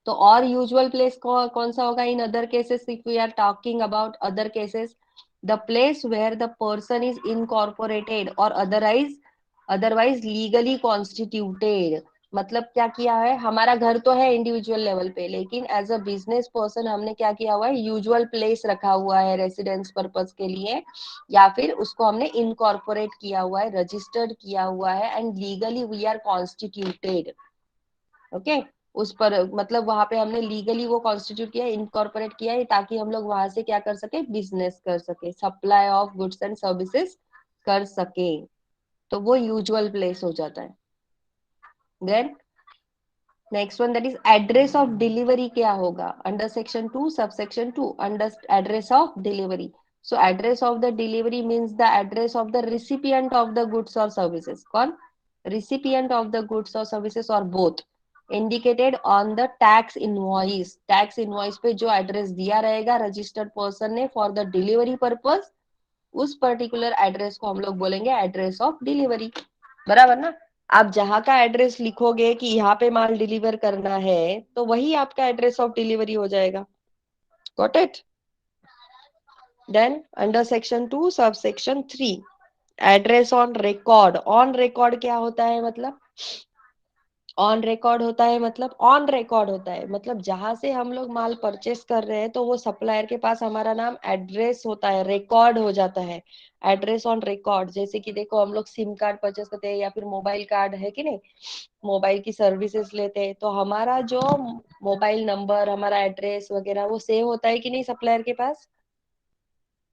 तो और यूजुअल प्लेस कौन सा होगा in other cases? If we are talking about other cases, the place where the person is incorporated or otherwise legally constituted. मतलब क्या किया है, हमारा घर तो है इंडिविजुअल लेवल पे, लेकिन एज अ बिजनेस पर्सन हमने क्या किया हुआ है, यूजुअल प्लेस रखा हुआ है रेसिडेंस पर्पस के लिए, या फिर उसको हमने इनकॉर्पोरेट किया हुआ है, रजिस्टर्ड किया हुआ है, and legally we are constituted. Okay, उस पर मतलब वहां पे हमने लीगली वो कॉन्स्टिट्यूट किया, इनकॉर्पोरेट किया है, ताकि हम लोग वहां से क्या कर सके, बिजनेस कर सके, supply of goods and services कर सके। तो वो यूजुअल प्लेस हो जाता है। Then next one, that is address of delivery. क्या होगा under section 2 subsection 2, under address of delivery? So address of the delivery means the address of the recipient of the goods और services. कौन? Recipient of the goods और services और both, indicated on the tax invoice. Tax invoice पे जो address दिया रहेगा registered person ने for the delivery purpose, उस पर्टिकुलर एड्रेस को हम लोग बोलेंगे एड्रेस ऑफ डिलीवरी। बराबर ना? आप जहां का एड्रेस लिखोगे कि यहाँ पे माल डिलीवर करना है, तो वही आपका एड्रेस ऑफ डिलीवरी हो जाएगा। Got it? Then under section 2 sub section 3, address on record. On record क्या होता है? मतलब ऑन रिकॉर्ड होता है, मतलब ऑन रिकॉर्ड होता है, मतलब जहां से हम लोग माल परचेस कर रहे हैं तो वो सप्लायर के पास हमारा नाम एड्रेस होता है, रिकॉर्ड हो जाता है। एड्रेस ऑन रिकॉर्ड, जैसे कि देखो हम लोग सिम कार्ड परचेस करते हैं या फिर मोबाइल कार्ड, है कि नहीं, मोबाइल की सर्विसेज लेते हैं, तो हमारा जो मोबाइल नंबर, हमारा एड्रेस वगैरह वो सेव होता है कि नहीं सप्लायर के पास?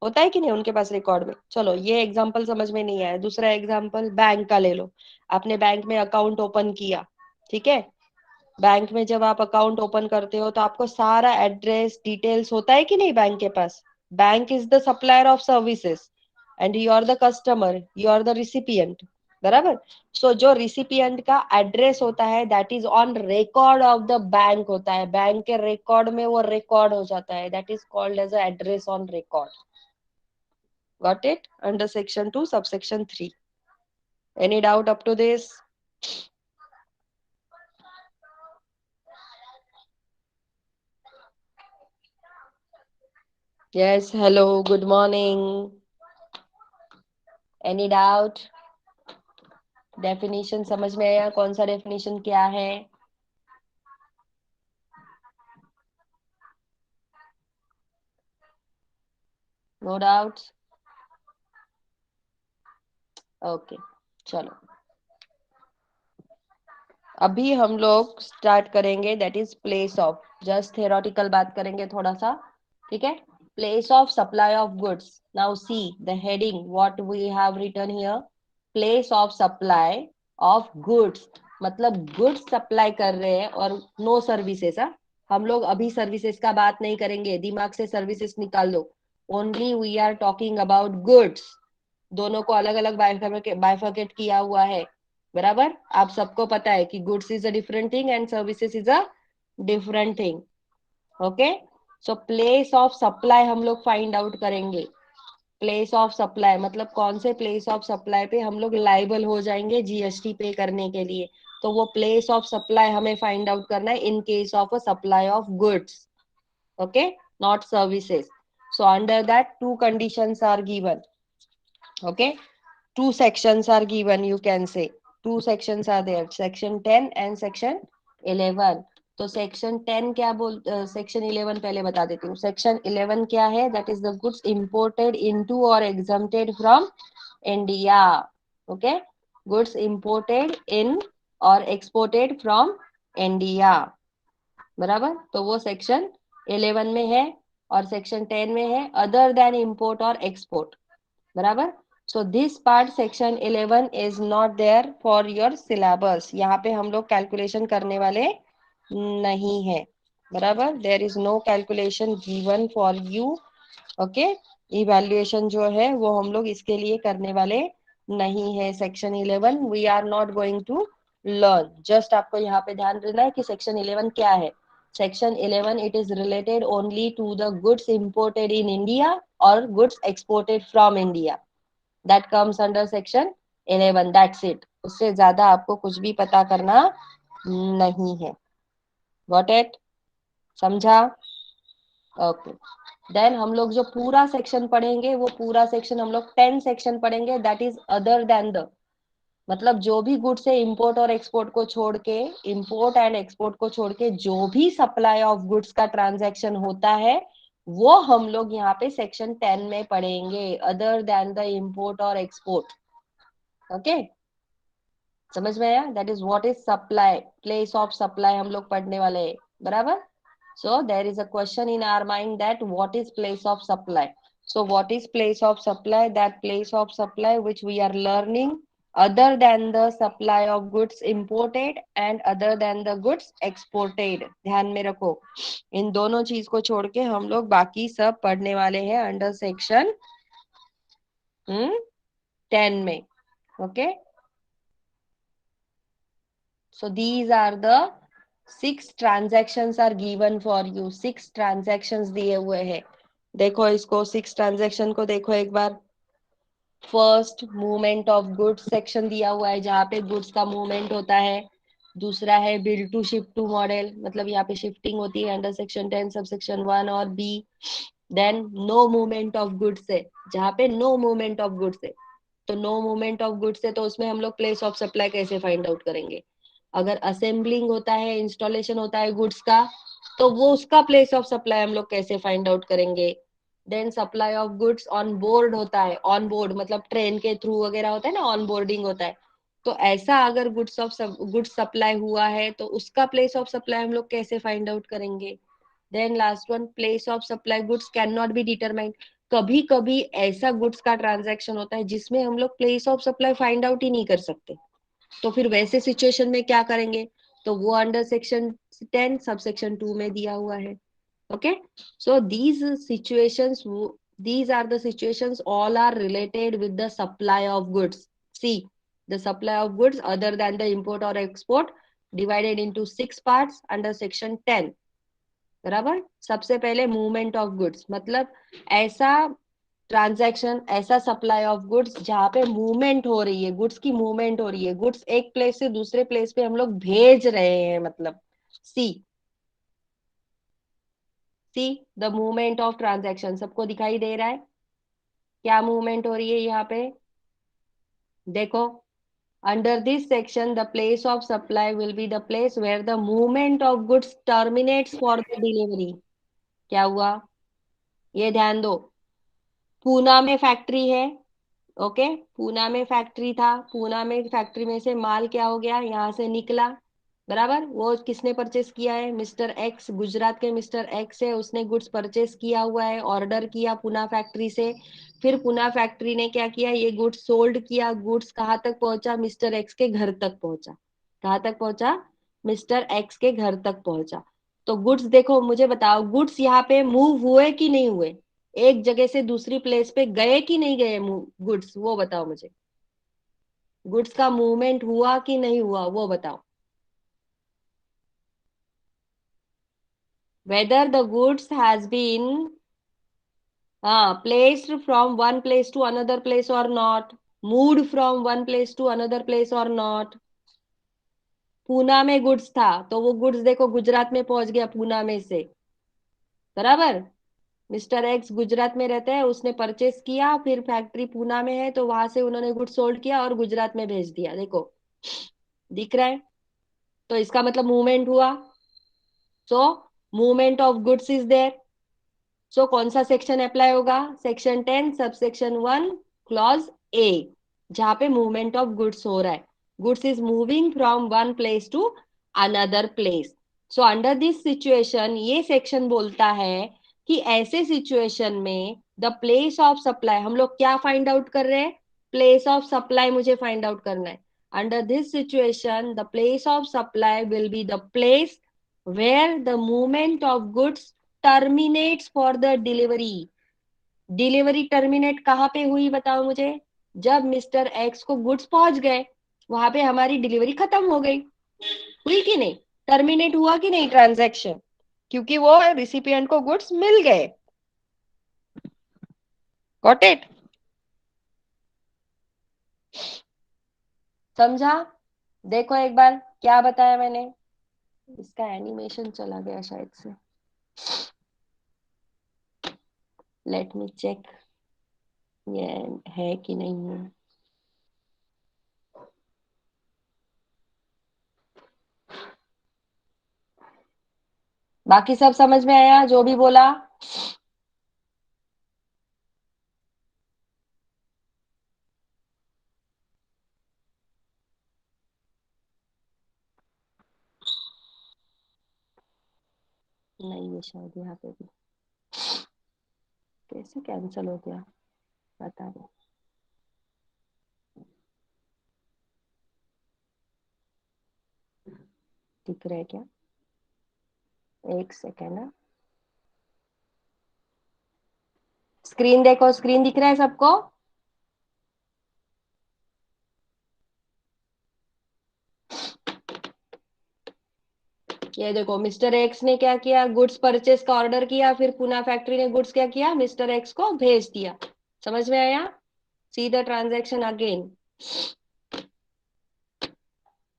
होता है कि नहीं उनके पास रिकॉर्ड में? चलो ये एग्जांपल समझ में नहीं आया, दूसरा एग्जांपल बैंक का ले लो। आपने बैंक में अकाउंट ओपन किया, ठीक है? बैंक में जब आप अकाउंट ओपन करते हो तो आपको सारा एड्रेस डिटेल्स होता है कि नहीं बैंक के पास? Bank is the supplier of services and you are the customer, you are the recipient. बराबर? सो जो रिसिपिएंट का एड्रेस होता है that is on record of the bank होता है, बैंक के रिकॉर्ड में वो रिकॉर्ड हो जाता है, that is called as address on record. Got it? Under section 2 subsection 3। Any doubt up to this? Yes, hello, good morning. Any doubt? Definition समझ में आया? कौन सा डेफिनेशन क्या है? No doubt? ओके, चलो अभी हम लोग स्टार्ट करेंगे, that is place of, just theoretical बात करेंगे थोड़ा सा, ठीक है? Place of supply of goods. Now see the heading what we have written here, place of supply of goods, मतलब गुड्स सप्लाई कर रहे हैं और नो सर्विसेज। हम लोग अभी सर्विसेज का बात नहीं करेंगे, दिमाग से सर्विसेज निकाल दो। Only we are talking about goods. दोनों को अलग अलग बाइफर्केट किया हुआ है, बराबर? आप सबको पता है कि goods is a different thing and services is a different thing. Okay, so place of supply हम लोग फाइंड आउट करेंगे। प्लेस ऑफ सप्लाई मतलब कौन से प्लेस ऑफ सप्लाई पे हम लोग लाइबल हो जाएंगे जीएसटी पे करने के लिए, तो वो प्लेस ऑफ सप्लाई हमें फाइंड आउट करना है in case of a supply of goods, okay, not services. So under that two conditions are given, okay, two sections are given, you can say two sections are there, section 10 and section 11। तो section 10 क्या बोल, section 11 पहले बता देती हूँ। Section 11 क्या है? That is the goods imported into और exempted from India. Okay, goods imported in और एक्सपोर्टेड फ्रॉम इंडिया, बराबर? तो वो सेक्शन 11 में है, और सेक्शन 10 में है अदर देन इंपोर्ट और एक्सपोर्ट, बराबर? So this part section 11 is not there for your syllabus. यहाँ पे हम लोग कैलकुलेशन करने वाले नहीं है, बराबर? There is no calculation given for you, okay? Evaluation जो है वो हम लोग इसके लिए करने वाले नहीं है। Section 11 we are not going to learn. Just आपको यहाँ पे ध्यान देना है कि सेक्शन 11 क्या है। Section 11 it is related only to the goods imported in India और goods exported from India, that comes under section 11, that's it. उससे ज्यादा आपको कुछ भी पता करना नहीं है। Got it? समझा? ओके, देन हम लोग जो पूरा सेक्शन पढ़ेंगे वो पूरा सेक्शन हम लोग 10 सेक्शन पढ़ेंगे, that is other than the, मतलब जो भी गुड्स है इंपोर्ट और एक्सपोर्ट को छोड़ के, इंपोर्ट एंड एक्सपोर्ट को छोड़ के जो भी सप्लाई ऑफ गुड्स का ट्रांजैक्शन होता है वो हम लोग यहाँ पे सेक्शन 10 में पढ़ेंगे, अदर देन द इंपोर्ट और एक्सपोर्ट। ओके, समझ में आया? That is what is supply, place of supply हम लोग पढ़ने वाले हैं, बराबर? So there is a question in our mind that what is place of supply. So what is place of supply? That place of supply which we are learning other than the supply of goods imported and other than the goods exported। ध्यान में रखो, इन दोनों चीज को छोड़ के हम लोग बाकी सब पढ़ने वाले हैं अंडर सेक्शन 10 में। Okay, so these are the 6 transactions are given for you। 6 transactions दिए हुए हैं, देखो इसको, 6 ट्रांजेक्शन को देखो एक बार। First, movement of goods section दिया हुआ है जहाँ पे गुड्स का मूवमेंट होता है। दूसरा है bill to ship to model, मतलब यहाँ पे शिफ्टिंग होती है अंडर सेक्शन 10 सब सेक्शन 1 और B. Then no movement of goods है, जहाँ पे नो मूवमेंट ऑफ गुड्स है। तो नो मूवमेंट ऑफ गुड्स है तो उसमें हम लोग प्लेस ऑफ सप्लाई कैसे फाइंड आउट करेंगे? अगर असेंबलिंग होता है, इंस्टॉलेशन होता है गुड्स का, तो वो उसका प्लेस ऑफ सप्लाई हम लोग कैसे फाइंड आउट करेंगे? Then supply of goods on board होता है, ऑन बोर्ड मतलब ट्रेन के थ्रू वगैरह होता है ना, ऑन बोर्डिंग होता है। तो ऐसा अगर गुड्स सप्लाई हुआ है तो उसका प्लेस ऑफ सप्लाई हम लोग कैसे फाइंड आउट करेंगे? Then last one, place of supply goods can not be determined. कभी कभी ऐसा गुड्स का ट्रांजैक्शन होता है जिसमें हम लोग place of supply find out ही नहीं कर सकते, तो फिर वैसे सिचुएशन में क्या करेंगे? तो वो अंडर सेक्शन 10 सब सेक्शन 2 में दिया हुआ है। okay, so these are the situations all are related with the supply of goods। see, the supply of goods other than the import or export divided into 6 parts under section 10, बराबर? सबसे पहले movement of goods, मतलब ऐसा transaction, ऐसा supply of goods जहाँ पे movement हो रही है, गुड्स की मूवमेंट हो रही है, गुड्स एक प्लेस से दूसरे प्लेस पे हम लोग भेज रहे हैं, मतलब see see the movement of transaction. सबको दिखाई दे रहा है क्या मूवमेंट हो रही है यहाँ पे? देखो, Under this section, the place of supply will be the place where the movement of goods terminates for the delivery. क्या हुआ, ये ध्यान दो। पूना में फैक्ट्री है, ओके, पूना में फैक्ट्री था, पूना में फैक्ट्री में से माल क्या हो गया, यहाँ से निकला, बराबर। वो किसने परचेस किया है, मिस्टर एक्स, गुजरात के मिस्टर एक्स है, उसने गुड्स परचेस किया हुआ है, ऑर्डर किया पूना फैक्ट्री से। फिर पूना फैक्ट्री ने क्या किया, ये गुड्स सोल्ड किया। गुड्स कहाँ तक पहुंचा, मिस्टर एक्स के घर तक पहुंचा। कहाँ तक पहुंचा, मिस्टर एक्स के घर तक पहुंचा। तो गुड्स देखो, मुझे बताओ, गुड्स यहाँ पे मूव हुए कि नहीं हुए, एक जगह से दूसरी प्लेस पे गए कि नहीं गए गुड्स, वो बताओ मुझे। गुड्स का मूवमेंट हुआ कि नहीं हुआ, वो बताओ। Whether the goods has been placed from one place to another place or not, moved from one place to another place or not। Poona में गुड्स था, तो वो गुड्स देखो गुजरात में पहुंच गया पूना में से, बराबर। मिस्टर एक्स गुजरात में रहते हैं, उसने परचेस किया, फिर फैक्ट्री पूना में है, तो वहां से उन्होंने गुड्स सोल्ड किया और गुजरात में भेज दिया। देखो दिख रहा है, तो इसका मतलब मूवमेंट हुआ। So movement of goods is there. So कौन सा सेक्शन अप्लाई होगा, सेक्शन 10 सब सेक्शन 1 क्लॉज ए, जहां पे मूवमेंट ऑफ गुड्स हो रहा है। Goods is moving from one place to another place. So under this situation, ये सेक्शन बोलता है कि ऐसे सिचुएशन में द प्लेस ऑफ सप्लाई, हम लोग क्या फाइंड आउट कर रहे हैं, प्लेस ऑफ सप्लाई मुझे फाइंड आउट करना है। Under this situation the place of supply will be the place where the movement of goods terminates for the delivery। Delivery terminate कहाँ पे हुई बताओ मुझे, जब मिस्टर एक्स को गुड्स पहुंच गए, वहां पे हमारी डिलीवरी खत्म हो गई। हुई कि नहीं, टर्मिनेट हुआ कि नहीं ट्रांजैक्शन, क्योंकि वो रिसिपिएंट को गुड्स मिल गए। गॉट इट, समझा। देखो एक बार क्या बताया मैंने, इसका एनिमेशन चला गया शायद से, लेट मी चेक ये है कि नहीं है। बाकी सब समझ में आया जो भी बोला। नहीं है शायद यहाँ पे भी, कैसे कैंसिल हो गया पता नहीं। दिख रहा है क्या, एक सेकेंड ना, स्क्रीन देखो, स्क्रीन दिख रहा है सबको। ये देखो मिस्टर एक्स ने क्या किया, गुड्स परचेस का ऑर्डर किया, फिर पूना फैक्ट्री ने गुड्स क्या किया, मिस्टर एक्स को भेज दिया। समझ में आया, सी द ट्रांजेक्शन अगेन।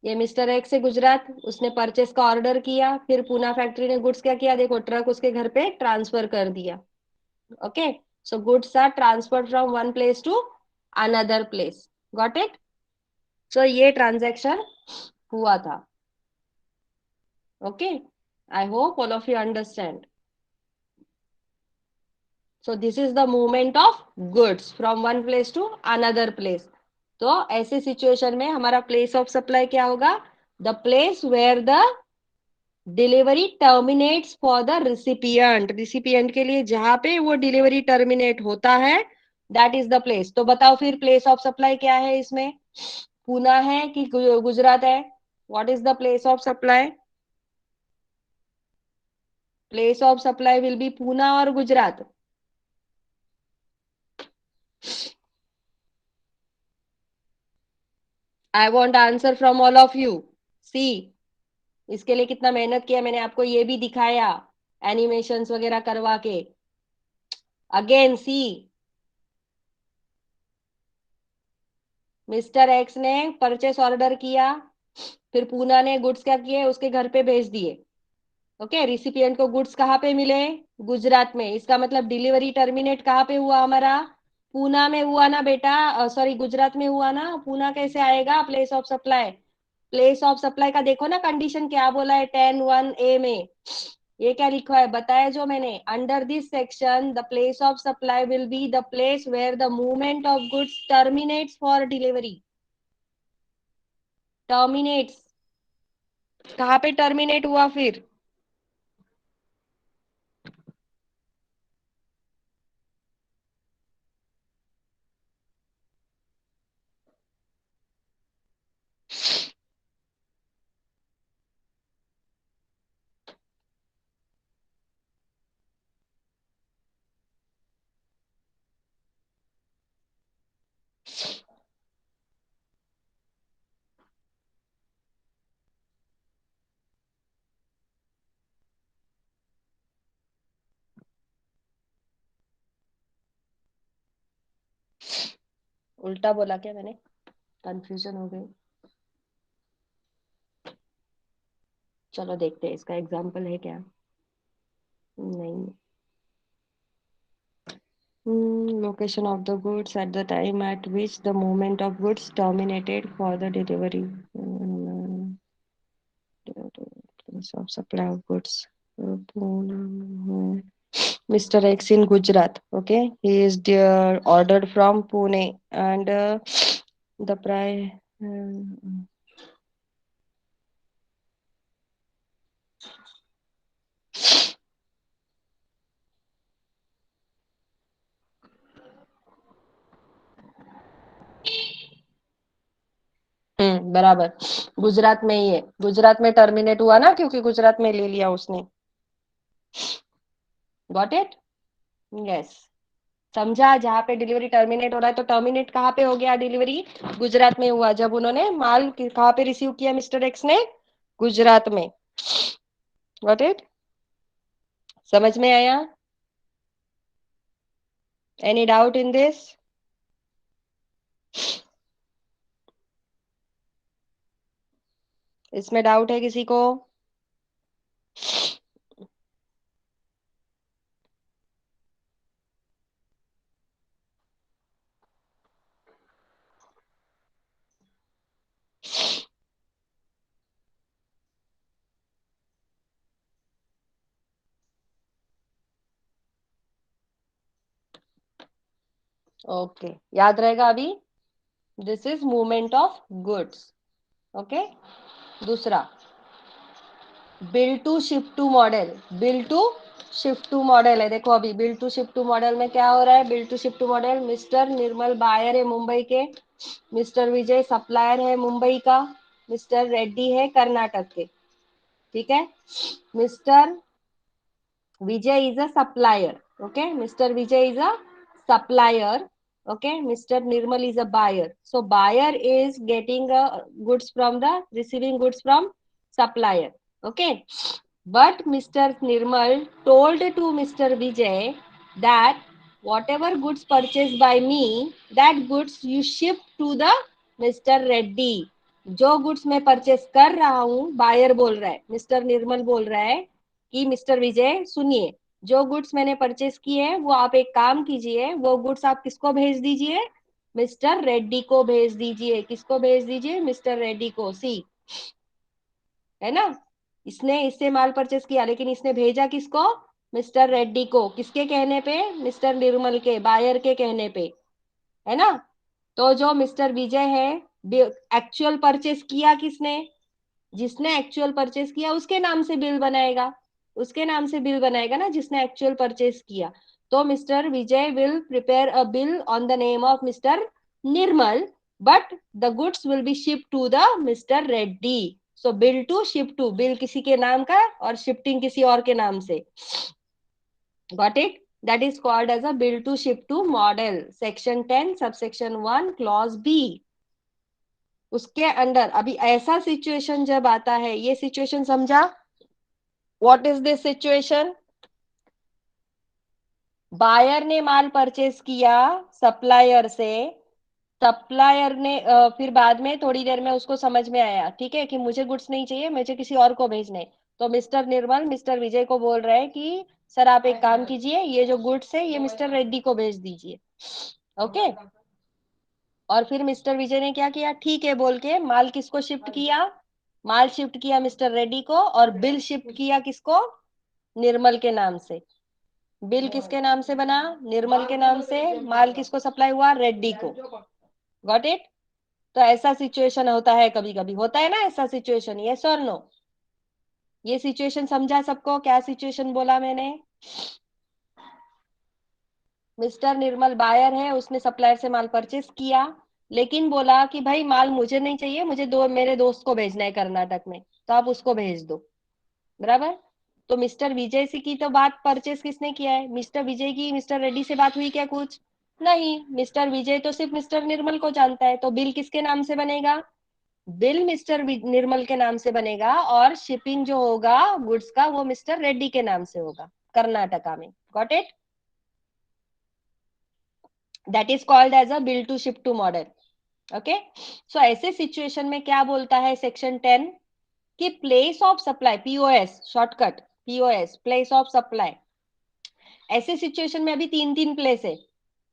ये मिस्टर एक्स से गुजरात, उसने परचेस का ऑर्डर किया, फिर पूना फैक्ट्री ने गुड्स क्या किया, देखो ट्रक उसके घर पे ट्रांसफर कर दिया। Okay, so goods are transferred from one place to another place. Got it. So ये ट्रांजेक्शन हुआ था। Okay, I hope all of you understand. So this is the movement of goods from one place to another place. तो ऐसे situation में हमारा place of supply क्या होगा, the place where the delivery terminates for the recipient. Recipient के लिए जहां पे वो डिलीवरी टर्मिनेट होता है, दैट इज द प्लेस। तो बताओ फिर प्लेस ऑफ सप्लाई क्या है इसमें, पूना है कि गुजरात है, what is the place of supply. Place of supply will be Poona और Gujarat. I want answer from all of you. See, इसके लिए कितना मेहनत किया मैंने, आपको ये भी दिखाया एनिमेशंस वगैरह करवा के। अगेन सी, मिस्टर एक्स ने परचेस ऑर्डर किया, फिर पूना ने गुड्स क्या किए, उसके घर पे भेज दिए। ओके, रिसिपिएंट को गुड्स कहाँ पे मिले, गुजरात में। इसका मतलब डिलीवरी टर्मिनेट कहाँ पे हुआ हमारा, पूना में हुआ ना बेटा, सॉरी गुजरात में हुआ ना, पूना कैसे आएगा place of supply? Place of supply का देखो ना कंडीशन क्या बोला है 10(1)(a) में, ये क्या लिखा है बताया जो मैंने, under this section the place of supply will be the place where the movement of goods terminates for delivery. Terminates, कहाँ पे टर्मिनेट हुआ फिर? उल्टा बोला क्या मैंने? कंफ्यूजन हो गई। चलो देखते हैं इसका एग्जाम्पल है क्या। नहीं। Location of the goods at the time at which the movement of goods terminated for the delivery. Place of supply of goods. Mr. X in Gujarat. Okay, he is ordered from Pune, and the price. बराबर। गुजरात में ही है, गुजरात में terminate हुआ ना, क्योंकि गुजरात में ले लिया उसने। Got it? यस। समझा, जहां पे डिलीवरी टर्मिनेट हो रहा है तो टर्मिनेट कहाँ पे हो गया डिलीवरी? गुजरात में हुआ, जब उन्होंने माल कहाँ पे रिसीव किया मिस्टर एक्स ने? गुजरात में। Got it? समझ में आया? Any doubt in this? इसमें डाउट है किसी को? ओके, याद रहेगा अभी। This is movement of goods. Okay. दूसरा, bill to ship to model. Bill to shift to model है, देखो अभी bill to shift to model में क्या हो रहा है? Bill to shift to model, mister Nirmal buyer है मुंबई के, मिस्टर विजय सप्लायर है मुंबई का, मिस्टर रेड्डी है कर्नाटक के। ठीक है, mister Vijay is a supplier. Okay, mister Vijay is a supplier. Okay, Mr. Nirmal is a buyer. So buyer is getting goods from the receiving goods from supplier. Okay, but Mr. Nirmal told to Mr. Vijay that whatever goods purchased by me, that goods you ship to the Mr. Reddy. जो goods मैं purchase कर रहा हूँ, buyer बोल रहा है, mister निर्मल बोल रहा है कि मिस्टर विजय सुनिए, जो गुड्स मैंने परचेस किए हैं वो आप एक काम कीजिए, वो गुड्स आप किसको भेज दीजिए? मिस्टर रेड्डी को भेज दीजिए। किसको भेज दीजिए? मिस्टर रेड्डी को। सी, है ना? इसने इससे माल परचेस किया, लेकिन इसने भेजा किसको? मिस्टर रेड्डी को। किसके कहने पे? मिस्टर निर्मल के, बायर के कहने पे, है ना? तो जो मिस्टर विजय है, एक्चुअल परचेस किया किसने? जिसने एक्चुअल परचेस किया उसके नाम से बिल बनाएगा, उसके नाम से बिल बनाएगा ना, जिसने एक्चुअल परचेस किया। तो mister Vijay will prepare a bill on the name of mister Nirmal, but the goods will be ship to the mister Reddy. So bill to ship to, bill किसी के नाम का और शिफ्टिंग किसी और के नाम से। Got it? That is called as a bill to ship to model, section 10 subsection 1 clause B. उसके अंडर अभी ऐसा सिचुएशन जब आता है, ये सिचुएशन समझा? What is this situation? Buyer ने माल परचेस किया सप्लायर से, सप्लायर ने फिर बाद में थोड़ी देर में उसको समझ में आया, ठीक है, कि मुझे गुड्स नहीं चाहिए, मुझे किसी और को भेजने। तो मिस्टर निर्मल मिस्टर विजय को बोल रहा है कि सर आप एक काम कीजिए, ये जो गुड्स है ये मिस्टर रेड्डी को भेज दीजिए। ओके। और फिर मिस्टर विजय ने क्या किया, ठीक है बोल के माल किसको शिफ्ट किया, माल शिफ्ट किया मिस्टर रेड्डी को, और बिल शिफ्ट किया किसको, निर्मल के नाम से। बिल किसके नाम से बना, निर्मल के नाम से। माल किसको सप्लाई हुआ, रेड्डी को। Got it. तो ऐसा सिचुएशन होता है, कभी कभी होता है ना ऐसा सिचुएशन, यस और नो। ये सिचुएशन समझा सबको, क्या सिचुएशन बोला मैंने। मिस्टर निर्मल बायर है, उसने सप्लायर से माल परचेस किया, लेकिन बोला कि भाई माल मुझे नहीं चाहिए, मुझे मेरे दोस्त को भेजना है कर्नाटक में, तो आप उसको भेज दो। बराबर। तो मिस्टर विजय से की तो बात परचेस किसने किया है, मिस्टर विजय की मिस्टर रेड्डी से बात हुई क्या कुछ, नहीं। मिस्टर विजय तो सिर्फ मिस्टर निर्मल को जानता है, तो बिल किसके नाम से बनेगा, बिल मिस्टर निर्मल के नाम से बनेगा, और शिपिंग जो होगा गुड्स का वो मिस्टर रेड्डी के नाम से होगा कर्नाटका में। Got it. That is called as a bill to ship to model. Okay. So ऐसे सिचुएशन में क्या बोलता है सेक्शन 10 कि place of supply, POS shortcut, POS place of supply. ऐसे सिचुएशन में अभी तीन तीन प्लेस है,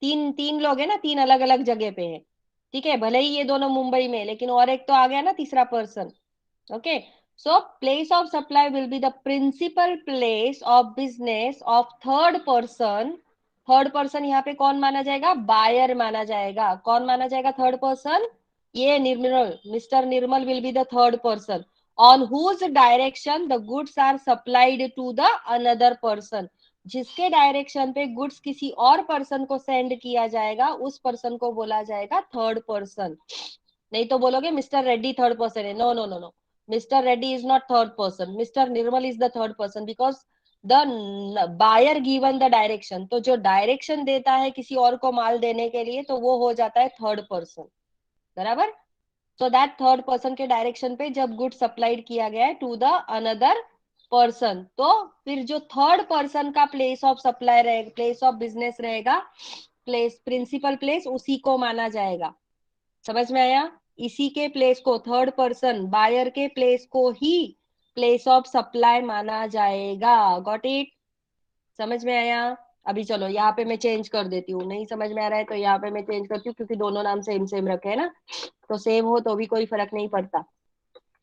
तीन तीन लोग है ना, तीन अलग अलग जगह पे है। ठीक है, भले ही ये दोनों मुंबई में, लेकिन और एक तो आ गया ना तीसरा person. Okay. So place of supply will be the principal place of business of third person. Third person यहाँ पे कौन माना जाएगा, बायर माना जाएगा। कौन माना जाएगा थर्ड पर्सन, ये Nirmal, mister Nirmal will be the third person, on whose direction the goods are supplied to the another person. जिसके डायरेक्शन पे गुड्स किसी और पर्सन को सेंड किया जाएगा, उस पर्सन को बोला जाएगा थर्ड पर्सन। नहीं तो बोलोगे मिस्टर रेड्डी थर्ड पर्सन है, no no no no, mister Reddy is not third person, mister Nirmal is the third person, because the buyer given the direction. तो जो डायरेक्शन देता है किसी और को माल देने के लिए, तो वो हो जाता है थर्ड पर्सन। बराबर। सो दैट थर्ड पर्सन के डायरेक्शन पे जब गुड सप्लाइड किया गया है टू द अनदर पर्सन, तो फिर जो थर्ड पर्सन का प्लेस ऑफ सप्लाई रहेगा, प्लेस ऑफ बिजनेस रहेगा, प्लेस प्रिंसिपल प्लेस, उसी को माना जाएगा। समझ में आया। इसी के प्लेस को, थर्ड पर्सन बायर के प्लेस को ही प्लेस ऑफ सप्लाई माना जाएगा। Got it. समझ में आया। अभी चलो यहाँ पे मैं चेंज कर देती हूँ, नहीं समझ में आ रहा है तो यहाँ पे मैं चेंज करती हूँ, क्योंकि दोनों नाम सेम सेम रखे हैं ना, तो सेम हो तो भी कोई फर्क नहीं पड़ता।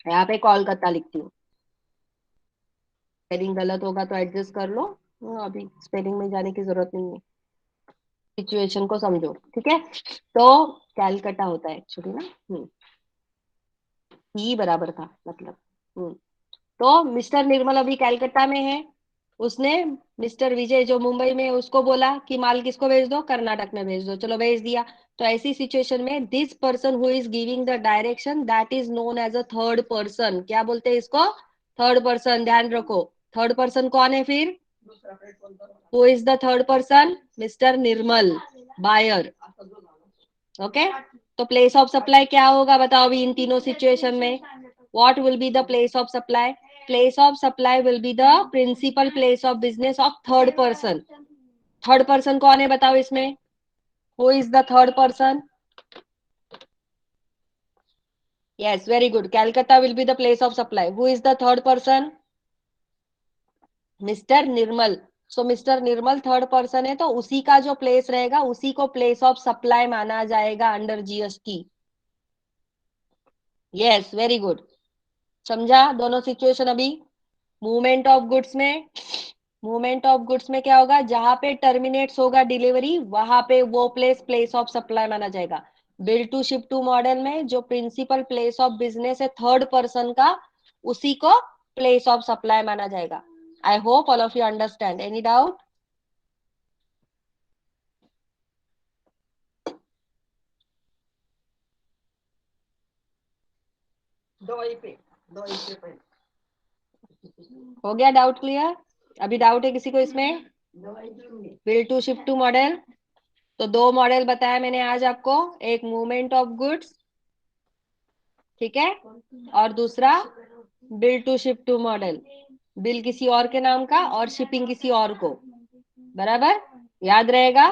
यहाँ पे कोलकाता लिखती हूँ, स्पेलिंग गलत होगा तो एडजस्ट कर लो। अभी स्पेलिंग में जाने की जरूरत नहीं है, सिचुएशन को समझो। ठीक है। तो कैलकटा होता है एक्चुअली ना। ही बराबर था मतलब। तो मिस्टर निर्मल अभी कैलकाटा में है, उसने मिस्टर विजय जो मुंबई में है, उसको बोला कि माल किसको भेज दो, कर्नाटक में भेज दो। चलो भेज दिया। तो ऐसी सिचुएशन में this person who is giving the direction that is known as a third person. क्या बोलते हैं इसको, थर्ड पर्सन। ध्यान रखो, थर्ड पर्सन कौन है फिर, who is the third person, mister Nirmal buyer. Okay. तो प्लेस ऑफ सप्लाई क्या होगा बताओ अभी इन तीनों सिचुएशन में, what will be the place of supply, place of supply will be the principal place of business of third person. Third person कौन है बताओ इसमें, who is the third person. Yes very good, Calcutta will be the place of supply. Who is the third person, mister Nirmal. So mister Nirmal third person है, तो उसी का जो place रहेगा उसी को प्लेस ऑफ सप्लाई माना जाएगा under GST. Yes very good. समझा दोनों सिचुएशन अभी। मूवमेंट ऑफ गुड्स में, मूवमेंट ऑफ गुड्स में क्या होगा, जहां पे टर्मिनेट्स होगा डिलीवरी, वहां पे वो प्लेस प्लेस ऑफ सप्लाई माना जाएगा। Bill to ship to model में जो प्रिंसिपल प्लेस ऑफ बिजनेस है थर्ड पर्सन का, उसी को प्लेस ऑफ सप्लाई माना जाएगा। I hope all of you understand. Any doubt. हो गया डाउट क्लियर। अभी डाउट है किसी को इसमें, bill to ship to model. तो दो मॉडल बताया मैंने आज आपको, एक मूवमेंट ऑफ गुड्स, ठीक है, और दूसरा bill to ship to model, bill किसी और के नाम का और शिपिंग किसी और को। बराबर, याद रहेगा।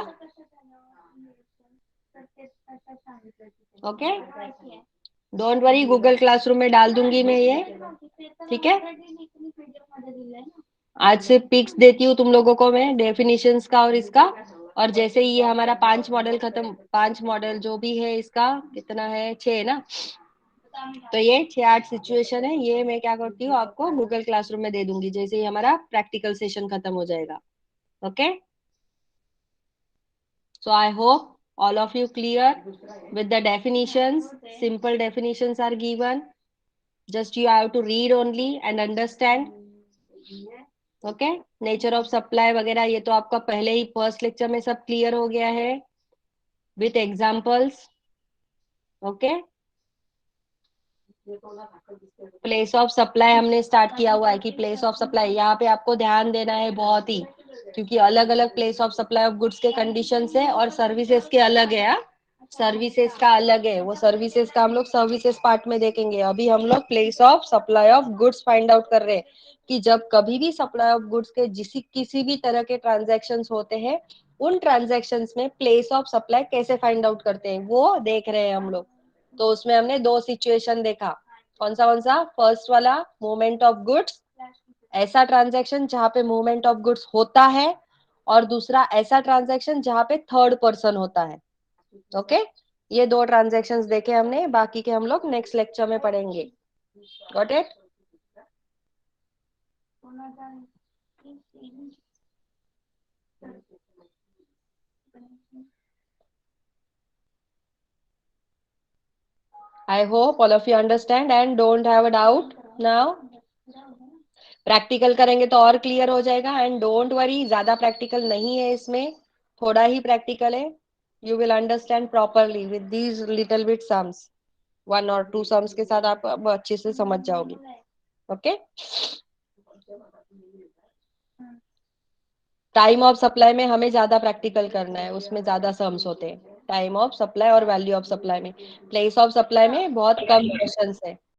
Okay, don't worry, Google classroom में डाल दूंगी मैं ये। ठीक है, आज से पिक्स देती हूँ तुम लोगों को मैं डेफिनेशंस का और इसका। और जैसे ही ये हमारा 5 मॉडल खत्म, 5 मॉडल जो भी है इसका कितना है, 6 ना, तो ये 6-8 सिचुएशन है, ये मैं क्या करती हूँ आपको गूगल क्लासरूम में दे दूंगी जैसे ही हमारा प्रैक्टिकल सेशन खत्म हो जाएगा. Okay. So I hope all of you clear with the definitions. Simple definitions are given. Just you have to read only and understand. Okay. Nature of supply वगैरह ये तो आपका पहले ही फर्स्ट लेक्चर में सब क्लियर हो गया है with examples. Okay. Place of supply हमने स्टार्ट किया हुआ है कि प्लेस ऑफ सप्लाई यहाँ पे आपको ध्यान देना है बहुत ही, क्योंकि अलग अलग place of supply of goods के कंडीशन है और सर्विसेज के अलग है. सर्विसेज का अलग है, वो सर्विसेज का हम लोग सर्विसेज पार्ट में देखेंगे. अभी हम लोग place of supply of goods find out कर रहे हैं कि जब कभी भी सप्लाई ऑफ गुड्स के किसी भी तरह के ट्रांजेक्शन होते हैं, उन ट्रांजेक्शन में प्लेस ऑफ सप्लाई कैसे फाइंड आउट करते हैं वो देख रहे हैं हम लोग. तो उसमें हमने 2 सिचुएशन देखा. कौन सा फर्स्ट वाला, मूवमेंट ऑफ गुड्स, ऐसा ट्रांजैक्शन जहां पे मूवमेंट ऑफ गुड्स होता है, और दूसरा ऐसा ट्रांजैक्शन जहां पे थर्ड पर्सन होता है. ओके. ये 2 ट्रांजैक्शंस देखे हमने, बाकी के हम लोग नेक्स्ट लेक्चर में पढ़ेंगे. Got it. I hope all of you understand and don't have a doubt now. Practical करेंगे तो और क्लियर हो जाएगा. एंड डोंट वरी, ज्यादा प्रैक्टिकल नहीं है इसमें, थोड़ा ही प्रैक्टिकल है. You will understand properly with these little bit sums. 1 और 2 सम्स के साथ आप अब अच्छे से समझ जाओगे. ओके. टाइम ऑफ सप्लाई में हमें ज्यादा प्रैक्टिकल करना है, उसमें ज्यादा सम्स होते हैं. टाइम ऑफ सप्लाई और वैल्यू ऑफ सप्लाई में, प्लेस ऑफ सप्लाई में बहुत कम क्वेश्चंस है.